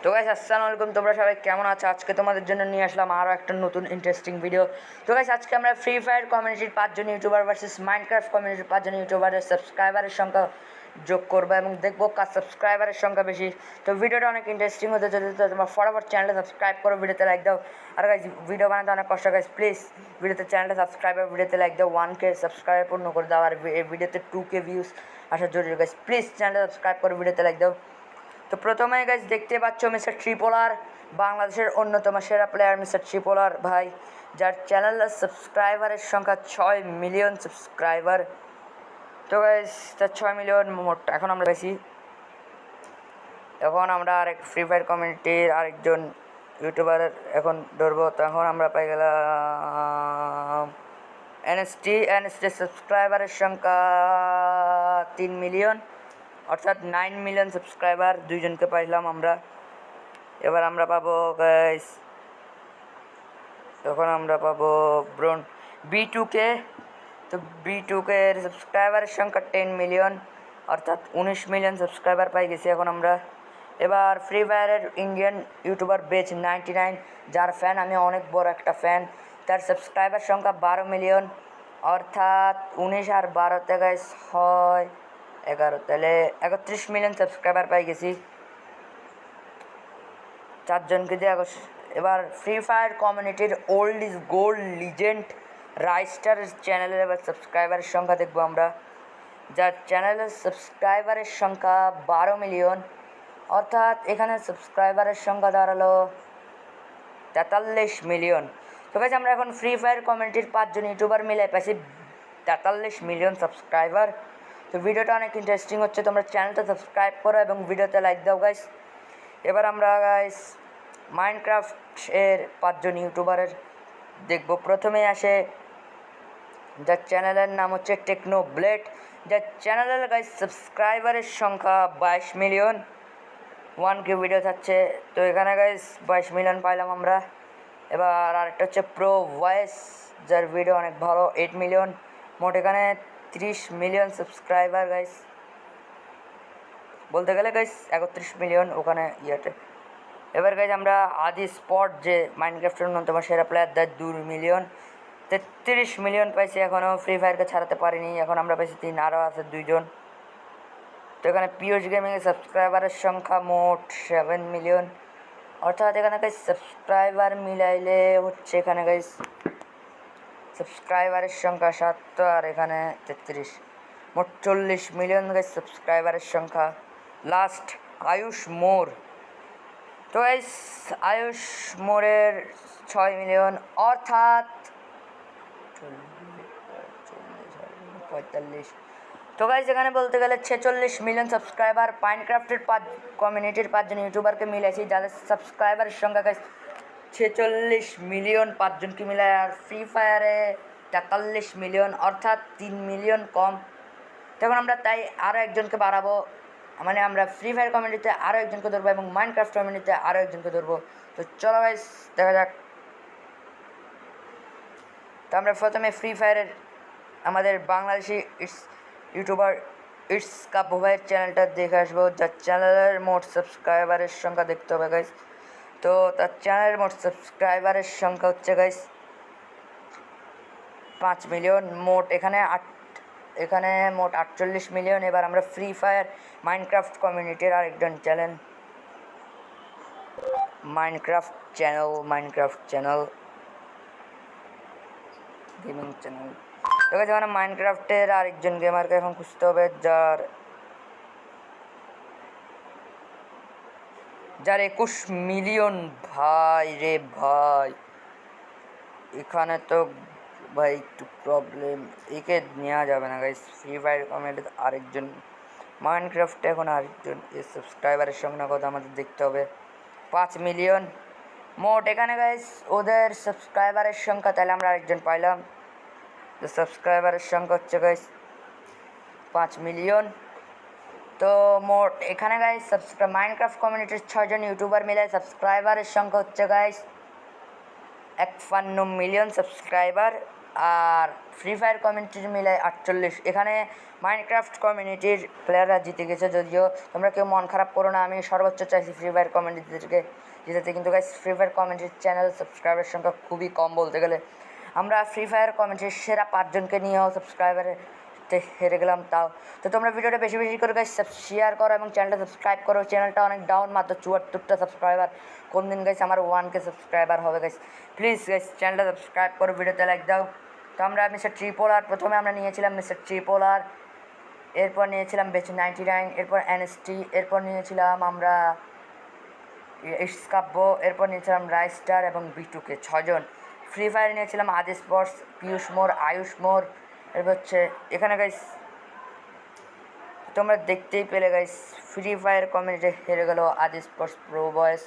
তো গাইস আসসালামু আলাইকুম, তোমরা সবাই কেমন আছো? আজকে তোমাদের জন্য নিয়ে আসলাম আরও একটা নতুন ইন্টারেস্টিং ভিডিও। তো গাইস আজকে আমরা ফ্রি ফায়ার কমিউনিটির 5জন ইউটিউবার ভার্সেস মাইনক্রাফট কমিউনিটির 5জন ইউটিউবারের সাবস্ক্রাইবারের সংখ্যা যোগ করবো এবং দেখবো কার সাবস্ক্রাইবারের সংখ্যা বেশি। তো ভিডিওটা অনেক ইন্টারেস্টিং হতে চলেছে, তো তোমরা ফটাফট চ্যানেলটা সাবস্ক্রাইব করো, ভিডিওতে লাইক দাও। আর গাইস ভিডিও বানাতে অনেক কষ্ট, গাইস প্লিজ ভিডিওতে চ্যানেলটা সাবস্ক্রাইব আর ভিডিওতে লাইক দাও, 1K সাবস্ক্রাইবার পূর্ণ করে দাও। আর ভিডিওতে 2K ভিউজ আসা জরুরি, গাইস প্লিজ চ্যানেলটা সাবস্ক্রাইব করো, ভিডিওতে লাইক দাও। তো প্রথমে গাইস দেখতে পাচ্ছ মিস্টার ট্রিপোলার, বাংলাদেশের অন্যতম সেরা প্লেয়ার মিস্টার ট্রিপোলার ভাই, যার চ্যানেলের সাবস্ক্রাইবারের সংখ্যা 6 মিলিয়ন সাবস্ক্রাইবার। তো গাইস তার 6 মিলিয়ন মোট। এখন আমরা আরেক ফ্রি ফায়ার কমিউনিটির আরেকজন ইউটিউবারের এখন ধরবো। তো এখন আমরা পাই গেলাম এনএসটি সাবস্ক্রাইবারের সংখ্যা 3 মিলিয়ন, অর্থাৎ 9 মিলিয়ন সাবস্ক্রাইবার দুইজনকে পাইলাম আমরা। এবার আমরা পাবো গাইস, তখন আমরা পাবো ব্রোন B2K। তো B2K এর সাবস্ক্রাইবারের সংখ্যা 10 মিলিয়ন, অর্থাৎ 19 মিলিয়ন সাবস্ক্রাইবার পাই গেছি এখন আমরা। এবার ফ্রি ফায়ারের ইন্ডিয়ান ইউটিউবার বেচ 99, যার ফ্যান আমি অনেক বড় একটা ফ্যান, তার সাবস্ক্রাইবার সংখ্যা 12 মিলিয়ন, অর্থাৎ 19 আর 12তে গাইস হয় 11, তাহলে 31 মিলিয়ন সাবস্ক্রাইবার পাই গেছি চারজনকে দিয়ে। এবার ফ্রি ফায়ার কমিউনিটির ওল্ড ইজ গোল্ড লিজেন্ড রাইস্টার চ্যানেলের এবার সাবস্ক্রাইবারের সংখ্যা দেখবো আমরা, যার চ্যানেলের সাবস্ক্রাইবারের সংখ্যা 12 মিলিয়ন, অর্থাৎ এখানে সাবস্ক্রাইবারের সংখ্যা দাঁড়ালো 43 মিলিয়ন। তো গাইস আমরা এখন ফ্রি ফায়ার কমিউনিটির 5জন ইউটিউবার মিলে পাইছি 43 মিলিয়ন সাবস্ক্রাইবার। তো ভিডিওটা অনেক ইন্টারেস্টিং হচ্ছে, তোমরা চ্যানেলটা সাবস্ক্রাইব করো এবং ভিডিওতে লাইক দাও গাইস। এবার আমরা গাইস মাইনক্রাফট এর 5জন ইউটিউবারের দেখব। প্রথমে আসে যার চ্যানেলের নাম হচ্ছে টেকনো ব্লেড, যার চ্যানেলের গাইস সাবস্ক্রাইবারের সংখ্যা 22 মিলিয়ন, 1K ভিডিও থাকছে। তো এখানে গাইস 22 মিলিয়ন পাইলাম আমরা। এবার আরেকটা হচ্ছে প্রো ভয়েস, যার ভিডিও অনেক ভালো, 8 মিলিয়ন মোট। এখানে 30 মিলিয়ন সাবস্ক্রাইবার গাইস, বলতে গেলে গাইস 31 মিলিয়ন ওখানে ইয়েতে। এবার গাইজ আমরা আদি স্পট, যে মাইনক্রাফটের অন্যতম সেরা প্লেয়ার, তার 2 মিলিয়ন, 33 মিলিয়ন পাইছি। এখনও ফ্রি ফায়ারকে ছাড়াতে পারিনি, এখন আমরা পাইছি 3, আরও আছে 2জন। তো এখানে পিওস গেমিংয়ের সাবস্ক্রাইবারের সংখ্যা মোট 7 মিলিয়ন, অর্থাৎ এখানে গাইজ সাবস্ক্রাইবার মিলাইলে হচ্ছে এখানে গাইজ সাবস্ক্রাইবারের সংখ্যা 7 আর এখানে 33, মোট 40 মিলিয়ন গাইজ সাবস্ক্রাইবারের সংখ্যা। লাস্ট আয়ুষ মোর, তো গাইস আয়ুষ মোরের 6 মিলিয়ন, অর্থাৎ 45। তো গাইস এখানে বলতে গেলে 46 মিলিয়ন সাবস্ক্রাইবার মাইনক্রাফটের কমিউনিটির 5জন ইউটিউবারকে মিলেছি, যাদের সাবস্ক্রাইবারের সংখ্যা গাইস 46 মিলিয়ন 5জনকে মিলায়। আর ফ্রি ফায়ারে 43 মিলিয়ন, অর্থাৎ 3 মিলিয়ন কম। তখন আমরা তাই আরও একজনকে বাড়াবো, মানে আমরা ফ্রি ফায়ার কমিউনিটিতে আরও একজনকে ধরবো এবং মাইনক্রাফট কমিউনিটিতে আরও একজনকে ধরবো। তো চলো গাইস দেখা যাক। তো আমরা প্রথমে ফ্রি ফায়ারের আমাদের বাংলাদেশি ইউটিউবার ইটস কাপু ভাইয়ের চ্যানেলটা দেখে আসবো, যার চ্যানেলের মোট সাবস্ক্রাইবারের সংখ্যা দেখতে হবে গাইস। তো তার চ্যানেলের মোট সাবস্ক্রাইবারের সংখ্যা হচ্ছে গাইস 5 মিলিয়ন মোট। এখানে মোট 48 মিলিয়ন। এবার আমরা ফ্রি ফায়ার মাইনক্রাফট কমিউনিটির আরেকজন channel Minecraft channel gaming channel. তো গাইস মানে মাইনক্রাফটের আরেকজন গেমারকে এখন খুঁজতে হবে, যার 21 মিলিয়ন। ভাই রে ভাই, এখানে তো ভাই একটু প্রবলেম, একে নেওয়া যাবে না গাইস। ফ্রি ফায়ার কমিউনিটিতে আরেকজন, মাইনক্রাফটে এখন আরেকজন, এর সাবস্ক্রাইবারের সংখ্যা কথা আমাদের দেখতে হবে, 5 মিলিয়ন মোট। এখানে গাইস ওদের সাবস্ক্রাইবারের সংখ্যা, তাহলে আমরা আরেকজন পাইলাম, তো সাবস্ক্রাইবারের সংখ্যা হচ্ছে গাইস 5 মিলিয়ন। তো মোট এখানে গাইস মাইনক্রাফট কমিউনিটির 6জন ইউটিউবার মিলে সাবস্ক্রাইবারের সংখ্যা হচ্ছে গাইস 51 মিলিয়ন সাবস্ক্রাইবার। আর ফ্রি ফায়ার কমিউনিটির মিলে 48। এখানে মাইনক্রাফট কমিউনিটির প্লেয়াররা জিতে গেছে, যদিও তোমরা কেউ মন খারাপ করো না, আমি সর্বোচ্চ চাইছি ফ্রি ফায়ার কমিউনিটিদেরকে জিতেতে, কিন্তু গাইস ফ্রি ফায়ার কমিউনিটির চ্যানেল সাবস্ক্রাইবের সংখ্যা খুবই কম বলতে গেলে। আমরা ফ্রি ফায়ার কমিউনিটির সেরা 5জনকে নিয়েও সাবস্ক্রাইবারে হেরে গেলাম তাও। তো তোমরা ভিডিওটা বেশি বেশি করে গাইস শেয়ার করো এবং চ্যানেলটা সাবস্ক্রাইব করো। চ্যানেলটা অনেক ডাউন, মাত্র 74টা সাবস্ক্রাইবার। কোন দিন গাইস আমার 1K সাবস্ক্রাইবার হবে গাইস। প্লিজ গাইস চ্যানেলটা সাবস্ক্রাইব করো, ভিডিওতে লাইক দাও। তো আমরা মিস্টার ট্রিপোলার, প্রথমে আমরা নিয়েছিলাম মিস্টার ট্রিপোলার, এরপর নিয়েছিলাম বেচ 99, এরপর এনএসটি, এরপর নিয়েছিলাম আমরা ইস্কাব্য, এরপর নিয়েছিলাম রাইস্টার এবং বিটুকে 6জন। ফ্রি ফায়ার নিয়েছিলাম আদি স্পোর্টস, পিয়ুষ মোর, আয়ুষ মোর। এরপর হচ্ছে এখানে গাইস তোমরা দেখতেই পেলে গাইস ফ্রি ফায়ার কমিউনিটি হেরে গেল আদি স্পোর্টস প্রো বয়েস,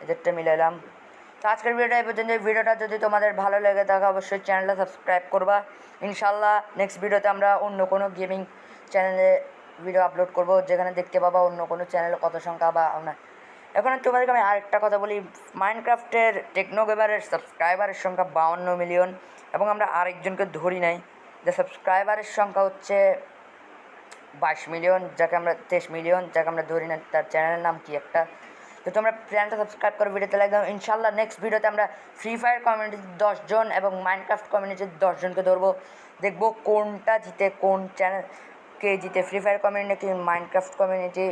এদেরটা মিলাইলাম। তো আজকের ভিডিওটা এই পর্যন্ত। ভিডিওটা যদি তোমাদের ভালো লেগে থাকে অবশ্যই চ্যানেলটা সাবস্ক্রাইব করবা। ইনশাল্লাহ নেক্সট ভিডিওতে আমরা অন্য কোনো গেমিং চ্যানেলে ভিডিও আপলোড করব, যেখানে দেখতে পাবা অন্য কোনো চ্যানেলে কত সংখ্যা বা আপনার। এখন তোমাদেরকে আমি আরেকটা কথা বলি, মাইনক্রাফটের টেকনো গেমারের সাবস্ক্রাইবারের সংখ্যা 52 মিলিয়ন, এবং আমরা আরেকজনকে ধরি নাই, যে সাবস্ক্রাইবারের সংখ্যা হচ্ছে 22 মিলিয়ন, যাকে আমরা 23 মিলিয়ন, যাকে আমরা ধরি না, তার চ্যানেলের নাম কি একটা। তো তোমরা চ্যানেলটা সাবস্ক্রাইব করো, ভিডিওতে লাইক দাও। ইনশাল্লাহ নেক্সট ভিডিওতে আমরা ফ্রি ফায়ার কমিউনিটির 10 জন এবং মাইনক্রাফট কমিউনিটির 10 জনকে ধরবো, দেখবো কোনটা জিতে, কোন চ্যানেল কে জিতে, ফ্রি ফায়ার কমিউনিটি নাকি মাইনক্রাফট কমিউনিটি।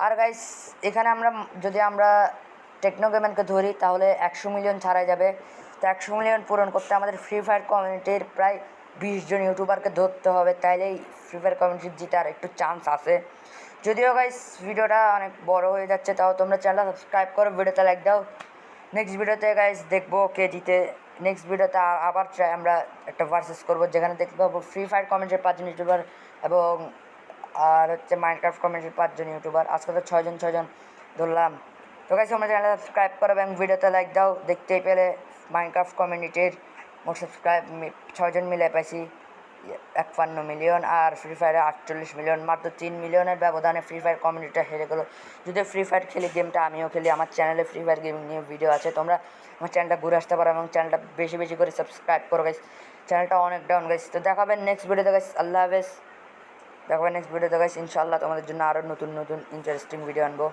আর গাইস এখানে যদি আমরা টেকনো গেমারকে ধরি তাহলে 100 মিলিয়ন ছাড়াই যাবে। তো 100 মিলিয়ন পূরণ করতে আমাদের ফ্রি ফায়ার কমিউনিটির প্রায় 20 জন ইউটিউবারকে ধরতে হবে, তাইলেই ফ্রি ফায়ার কমিউনিটির জিতার একটু চান্স আছে। যদিও গাইস ভিডিওটা অনেক বড় হয়ে যাচ্ছে, তাও তোমরা চ্যানেলটা সাবস্ক্রাইব করো, ভিডিওতে লাইক দাও। নেক্সট ভিডিওতে গাইস দেখবো কে জিতে। নেক্সট ভিডিওতে আবার আমরা একটা ভার্সেস করবো, যেখানে দেখতে পাবো ফ্রি ফায়ার কমিউনিটির 5 জন ইউটিউবার এবং আর হচ্ছে মাইনক্রাফট কমিউনিটির 5 জন ইউটিউবার। আজকে তো 6 জন ধরলাম। তো গাইস তোমরা চ্যানেলটা সাবস্ক্রাইব করো এবং ভিডিওতে লাইক দাও। দেখতেই পেলে মাইনক্রাফট কমিউনিটির মোট সাবস্ক্রাইব 6 জন মিলে পাইছি 51 মিলিয়ন, আর ফ্রি ফায়ারে 48 মিলিয়ন। মাত্র 3 মিলিয়নের ব্যবধানে ফ্রি ফায়ার কমিউনিটিটা হেরে গেলো। যদি ফ্রি ফায়ার খেলি, গেমটা আমিও খেলি, আমার চ্যানেলে ফ্রি ফায়ার গেমিং নিয়ে ভিডিও আছে, তোমরা আমার চ্যানেলটা ঘুরে আসতে পারো এবং চ্যানেলটা বেশি বেশি করে সাবস্ক্রাইব করো গাইস। চ্যানেলটা অনেক ডাউন গাইস। তো দেখাবেন নেক্সট ভিডিওতে গাইস। আল্লাহ হাফেজ। দেখাবেন নেক্সট ভিডিওতে গাইস। ইনশাল্লাহ তোমাদের জন্য আরও নতুন নতুন ইন্টারেস্টিং ভিডিও আনবো।